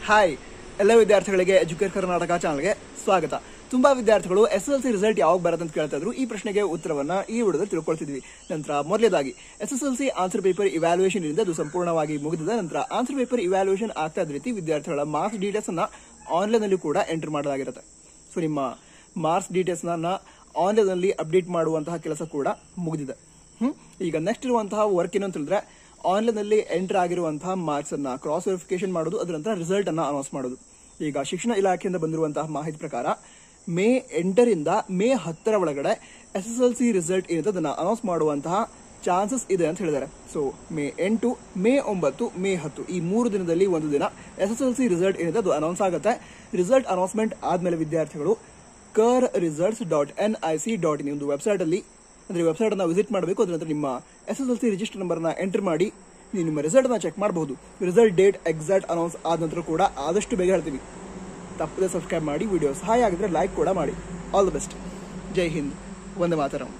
Hi ಎಲ್ಲ ವಿದ್ಯಾರ್ಥಿಗಳಿಗೆ educate Karnataka ಚಾನಲ್ಗೆ ಸ್ವಾಗತ. ತುಂಬಾ ವಿದ್ಯಾರ್ಥಿಗಳು ಎಸ್ಎಸ್ಎಲ್ಸಿ ರಿಸಲ್ಟ್ ಯಾವಾಗ ಬರುತ್ತೆ ಅಂತ ಕೇಳ್ತಾ ಇದ್ರು. ಈ ಪ್ರಶ್ನೆಗೆ ಉತ್ತರವನ್ನ ಈ ವಿಡಿಯೋದಲ್ಲಿ ತಿಳ್ಕೊಳ್ತಿದ್ವಿ. ನಂತರ ಮೊದಲೇದಾಗಿ ಎಸ್ಎಸ್ಎಲ್ಸಿ ಆನ್ಸರ್ ಪೇಪರ್ ಇವ್ಯಾಲ್ಯೂಯೇಷನ್ ಇಂದ ಅದು ಸಂಪೂರ್ಣವಾಗಿ ಮುಗಿದಿದೆ. ನಂತರ ಆನ್ಸರ್ ಪೇಪರ್ ಇವ್ಯಾಲ್ಯೂಯೇಷನ್ ಆಗ್ತಾ ಇದ್ದ ರೀತಿ ವಿದ್ಯಾರ್ಥಿಗಳ ಮಾರ್ಕ್ಸ್ ಡೀಟೇಲ್ಸ್ ಅನ್ನ ಆನ್ಲೈನ್ ನಲ್ಲಿ ಕೂಡ ಎಂಟರ್ ಮಾಡಲಾಗಿರುತ್ತೆ. ಸೊ ನಿಮ್ಮ ಮಾರ್ಕ್ಸ್ ಡೀಟೇಲ್ಸ್ ನ ಆನ್ಲೈನ್ ನಲ್ಲಿ ಅಪ್ಡೇಟ್ ಮಾಡುವಂತಹ ಕೆಲಸ ಕೂಡ ಮುಗಿದಿದೆ. ಈಗ ನೆಕ್ಸ್ಟ್ ಇರುವಂತಹ ವರ್ಕ್ ಏನು ಅಂತ ಹೇಳಿದ್ರೆ, ಆನ್ಲೈನ್ ನಲ್ಲಿ ಎಂಟರ್ ಆಗಿರುವಂತಹ ಮಾರ್ಕ್ಸ್ ಅನ್ನ ಕ್ರಾಸ್ ವೆರಿಫಿಕೇಶನ್ ಮಾಡೋದು, ಅದರ ನಂತರ ರಿಸಲ್ಟ್ ಅನ್ನ ಅನೌನ್ಸ್ ಮಾಡೋದು. ಈಗ ಶಿಕ್ಷಣ ಇಲಾಖೆಯಿಂದ ಬಂದಿರುವಂತಹ ಮಾಹಿತಿ ಪ್ರಕಾರ ಮೇ 8 ರಿಂದ ಮೇ 10 ಒಳಗಡೆ ಎಸ್ಎಸ್ಎಲ್ಸಿ ರಿಸಲ್ಟ್ ಏನಿದೆ ಅದನ್ನ ಅನೌನ್ಸ್ ಮಾಡುವಂತಹ ಚಾನ್ಸಸ್ ಇದೆ ಅಂತ ಹೇಳಿದ್ದಾರೆ. ಸೊ ಮೇ 8, ಮೇ 9, ಮೇ 10 ಈ 3 ದಿನದಲ್ಲಿ ಒಂದು ದಿನ ಎಸ್ಎಸ್ಎಲ್ಸಿ ರಿಸಲ್ಟ್ ಏನಿದೆ ಅದು ಅನೌನ್ಸ್ ಆಗುತ್ತೆ. ರಿಸಲ್ಟ್ ಅನೌನ್ಸ್ಮೆಂಟ್ ಆದ್ಮೇಲೆ ವಿದ್ಯಾರ್ಥಿಗಳು kerresults.nic.in ಒಂದು ವೆಬ್ಸೈಟ್ ಅಲ್ಲಿ ಅಂದ್ರೆ ವೆಬ್ಸೈಟ್ ಅನ್ನ ವಿಸಿಟ್ ಮಾಡಬೇಕು. ಅದರ ನಂತರ ನಿಮ್ಮ ಎಸ್ಎಸ್ಎಲ್ಸಿ ರಿಜಿಸ್ಟರ್ ನಂಬರ್ ನ ಎಂಟರ್ ಮಾಡಿ ನೀವು ನಿಮ್ಮ ರಿಸಲ್ಟ್ ಅನ್ನ ಚೆಕ್ ಮಾಡಬಹುದು. ರಿಸಲ್ಟ್ ಡೇಟ್ ಎಕ್ಸಾಕ್ಟ್ ಅನೌನ್ಸ್ ಆದ ನಂತರ ಕೂಡ ಆದಷ್ಟು ಬೇಗ ಹೇಳ್ತೀವಿ. ತಪ್ಪದೆ ಸಬ್ಸ್ಕ್ರೈಬ್ ಮಾಡಿ, ವಿಡಿಯೋ ಸಹಾಯ ಆಗಿದ್ರೆ ಲೈಕ್ ಕೂಡ ಮಾಡಿ. All the best. ಜೈ ಹಿಂದ್, ವಂದೇ ಮಾತರಂ.